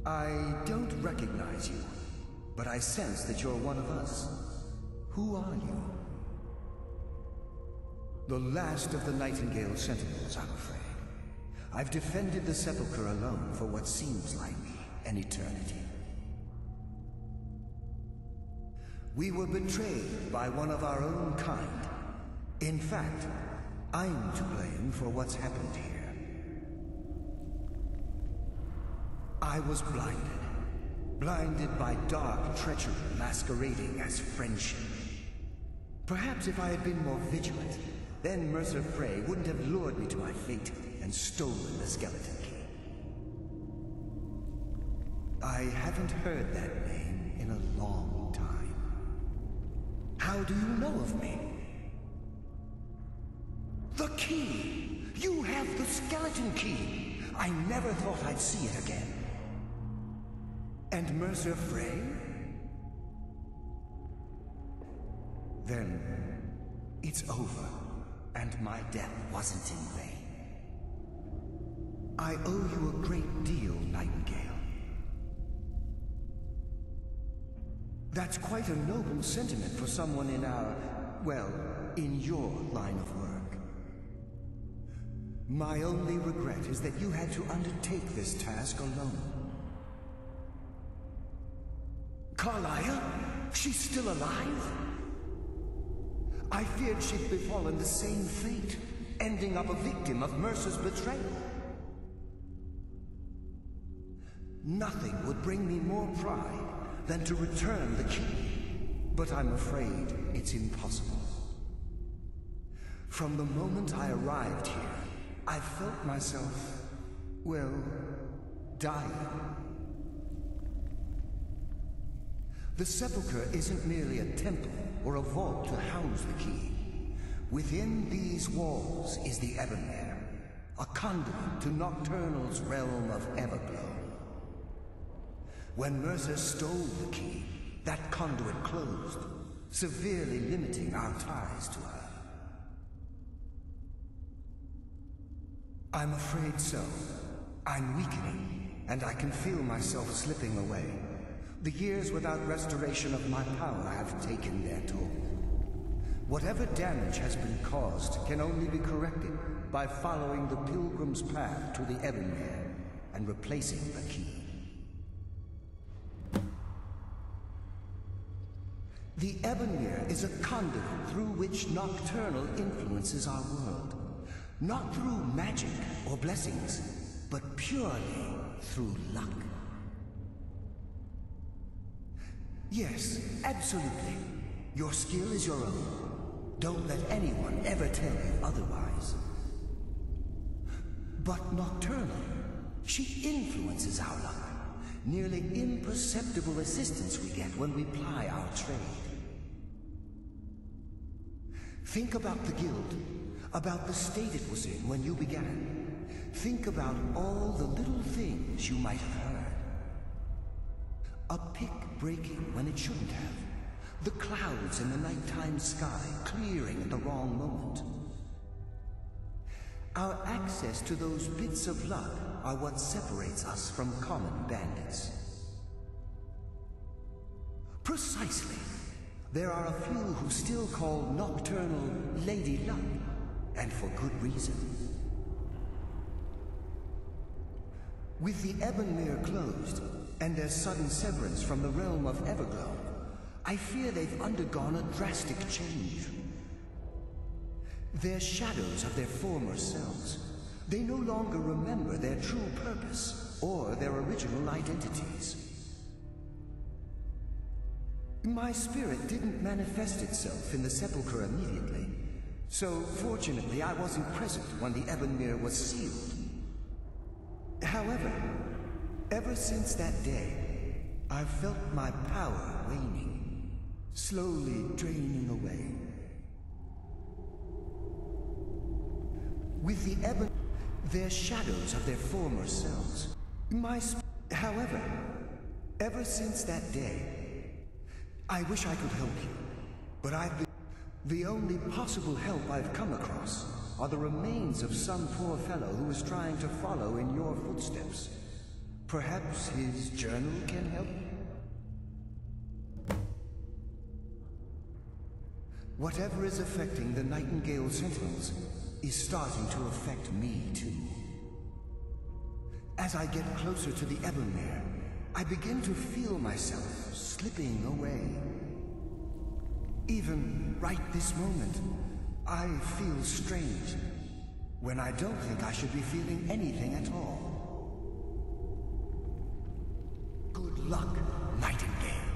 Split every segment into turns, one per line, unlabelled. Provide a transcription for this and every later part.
I don't recognize you, but I sense that you're one of us. Who are you? The last of the Nightingale Sentinels, I'm afraid. I've defended the Sepulchre alone for what seems like an eternity. We were betrayed by one of our own kind. In fact, I'm to blame for what's happened here. I was blinded by dark treachery masquerading as friendship. Perhaps if I had been more vigilant, then Mercer Frey wouldn't have lured me to my fate and stolen the skeleton key. I haven't heard that name in a long time. How do you know of me? The key! You have the skeleton key! I never thought I'd see it again. And Mercer Frey? Then it's over, and my death wasn't in vain. I owe you a great deal, Nightingale. That's quite a noble sentiment for someone in our, well, in your line of work. My only regret is that you had to undertake this task alone. Carlia? She's still alive? I feared she'd befallen the same fate, ending up a victim of Mercer's betrayal. Nothing would bring me more pride than to return the key, but I'm afraid it's impossible. From the moment I arrived here, I felt myself, well, dying. The Sepulchre isn't merely a temple or a vault to house the key. Within these walls is the Ebonmere, a conduit to Nocturnal's realm of Everglow. When Mercer stole the key, that conduit closed, severely limiting our ties to her. I'm afraid so. I'm weakening, and I can feel myself slipping away. The years without restoration of my power have taken their toll. Whatever damage has been caused can only be corrected by following the pilgrim's path to the Ebonmere and replacing the key. The Ebonmere is a conduit through which Nocturnal influences our world. Not through magic or blessings, but purely through luck. Yes, absolutely. Your skill is your own. Don't let anyone ever tell you otherwise. But Nocturnal, she influences our luck. Nearly imperceptible assistance we get when we ply our trade. Think about the guild, about the state it was in when you began. Think about all the little things you might have heard. A pick breaking when it shouldn't have. The clouds in the nighttime sky clearing at the wrong moment. Our access to those bits of luck are what separates us from common bandits. Precisely. There are a few who still call Nocturnal Lady Luck, and for good reason. With the Ebonmere closed, and their sudden severance from the realm of Everglow, I fear they've undergone a drastic change. They're shadows of their former selves. They no longer remember their true purpose or their original identities. My spirit didn't manifest itself in the Sepulchre immediately, so fortunately I wasn't present when the Ebonmere was sealed. However, ever since that day, I've felt my power waning, slowly draining away. With the Ebon, they're shadows of their former selves. However, ever since that day, I wish I could help you, but the only possible help I've come across are the remains of some poor fellow who is trying to follow in your footsteps. Perhaps his journal can help? Whatever is affecting the Nightingale Sentinels is starting to affect me too. As I get closer to the Ebonmere, I begin to feel myself slipping away. Even right this moment, I feel strange, when I don't think I should be feeling anything at all. Good luck, Nightingale.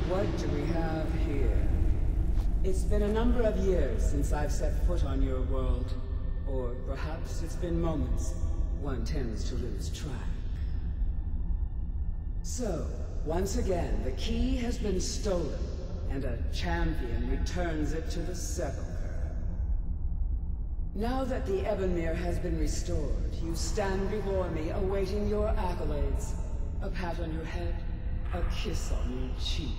What do we have here? It's been a number of years since I've set foot on your world. Or perhaps it's been moments. One tends to lose track. So, once again, the key has been stolen, and a champion returns it to the sepulchre. Now that the Ebonmere has been restored, you stand before me awaiting your accolades. A pat on your head, a kiss on your cheek.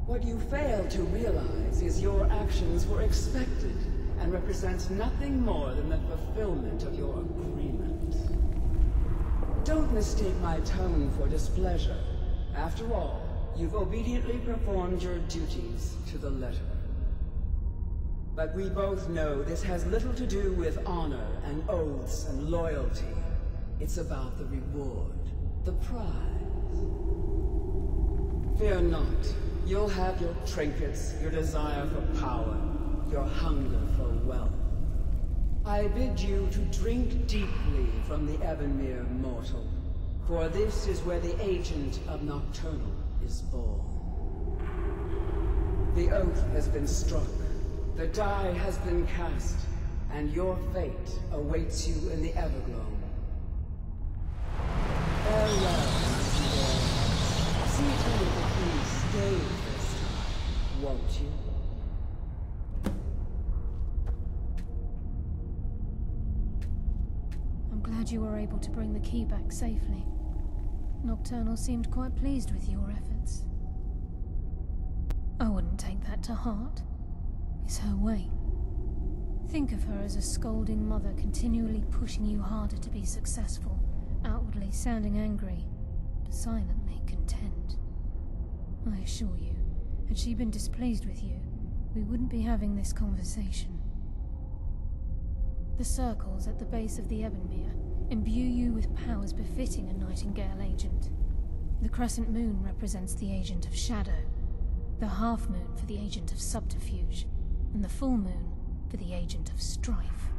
What you fail to realize is your actions were expected and represent nothing more than the fulfillment of your agreement. Don't mistake my tone for displeasure. After all, you've obediently performed your duties to the letter. But we both know this has little to do with honor and oaths and loyalty. It's about the reward, the prize. Fear not. You'll have your trinkets, your desire for power, your hunger for wealth. I bid you to drink deeply from the Ebonmere mortal, for this is where the agent of Nocturnal is born. The oath has been struck, the die has been cast, and your fate awaits you in the Everglow. Farewell, Nightingale. See to it that you stay this time, won't you?
glad you were able to bring the key back safely. Nocturnal seemed quite pleased with your efforts. I wouldn't take that to heart. It's her way. Think of her as a scolding mother continually pushing you harder to be successful, outwardly sounding angry, but silently content. I assure you, had she been displeased with you, we wouldn't be having this conversation. The circles at the base of the Ebonmere imbue you with powers befitting a Nightingale agent. The crescent moon represents the agent of shadow, the half moon for the agent of subterfuge, and the full moon for the agent of strife.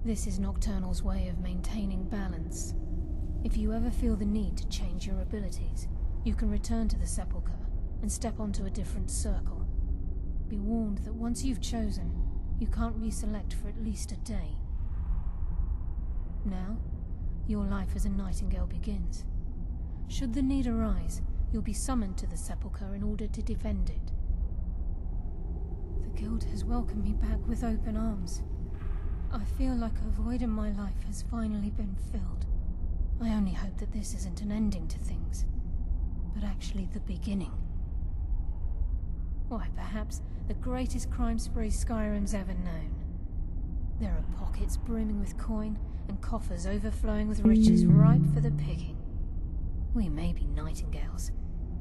This is Nocturnal's way of maintaining balance. If you ever feel the need to change your abilities, you can return to the Sepulchre and step onto a different circle. Be warned that once you've chosen, you can't reselect for at least a day. Now, your life as a Nightingale begins. Should the need arise, you'll be summoned to the Sepulchre in order to defend it. The Guild has welcomed me back with open arms. I feel like a void in my life has finally been filled. I only hope that this isn't an ending to things, but actually the beginning. Why, perhaps the greatest crime spree Skyrim's ever known. There are pockets brimming with coin, and coffers overflowing with riches ripe for the picking. We may be Nightingales,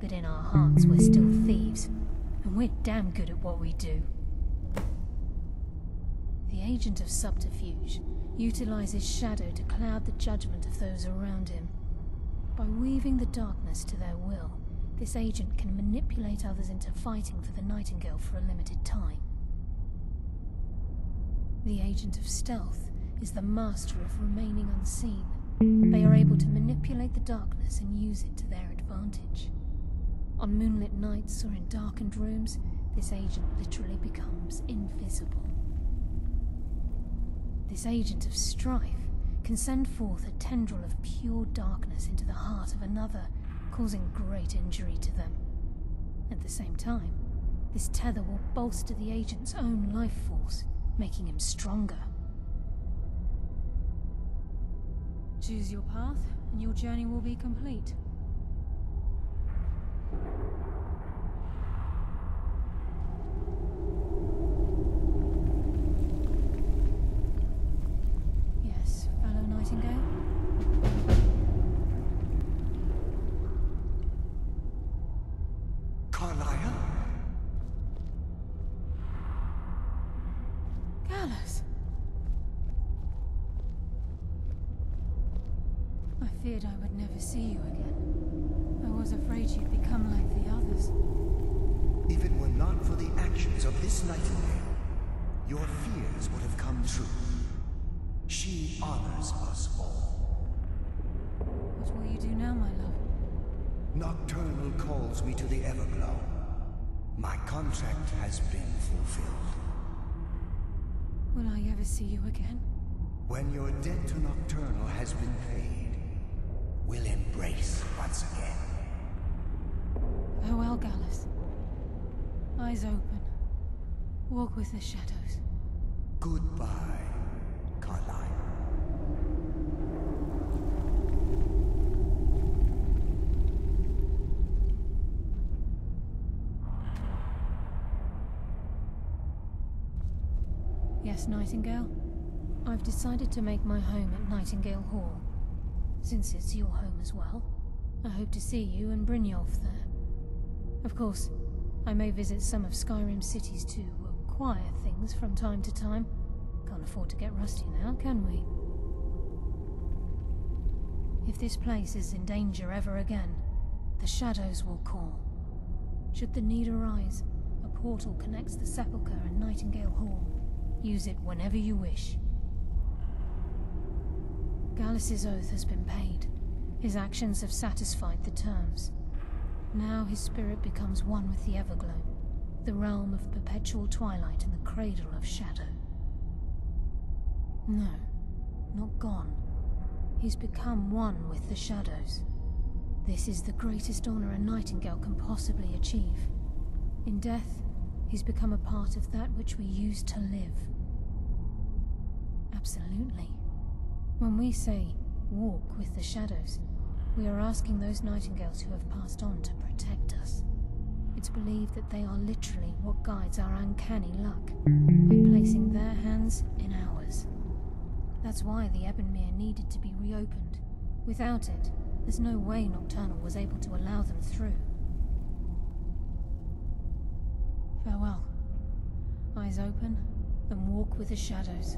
but in our hearts we're still thieves, and we're damn good at what we do. The agent of subterfuge utilizes shadow to cloud the judgment of those around him. By weaving the darkness to their will, this agent can manipulate others into fighting for the Nightingale for a limited time. The agent of stealth is the master of remaining unseen. They are able to manipulate the darkness and use it to their advantage. On moonlit nights or in darkened rooms, this agent literally becomes invisible. This agent of strife can send forth a tendril of pure darkness into the heart of another, causing great injury to them. At the same time, this tether will bolster the agent's own life force, making him stronger. Choose your path, and your journey will be complete. Yes, fellow Nightingale?
Carlisle?
Gallus! I feared I would never see you again. I was afraid you'd become like the others.
If it were not for the actions of this Nightingale, your fears would have come true. She honors us all.
What will you do now, my love?
Nocturnal calls me to the Everglow. My contract has been fulfilled.
Will I ever see you again?
When your debt to Nocturnal has been paid, we'll embrace once again.
Farewell, Gallus. Eyes open. Walk with the shadows.
Goodbye, Carlisle.
Yes, Nightingale? I've decided to make my home at Nightingale Hall. Since it's your home as well, I hope to see you and Brynjolf there. Of course, I may visit some of Skyrim's cities to acquire things from time to time. Can't afford to get rusty now, can we? If this place is in danger ever again, the shadows will call. Should the need arise, a portal connects the Sepulchre and Nightingale Hall. Use it whenever you wish. Gallus's oath has been paid. His actions have satisfied the terms. Now his spirit becomes one with the Everglow, the realm of perpetual twilight and the cradle of shadow. No, not gone. He's become one with the shadows. This is the greatest honor a Nightingale can possibly achieve. In death, he's become a part of that which we used to live. Absolutely. When we say, walk with the shadows, we are asking those Nightingales who have passed on to protect us. It's believed that they are literally what guides our uncanny luck, by placing their hands in ours. That's why the Ebonmere needed to be reopened. Without it, there's no way Nocturnal was able to allow them through. Farewell. Eyes open, and walk with the shadows.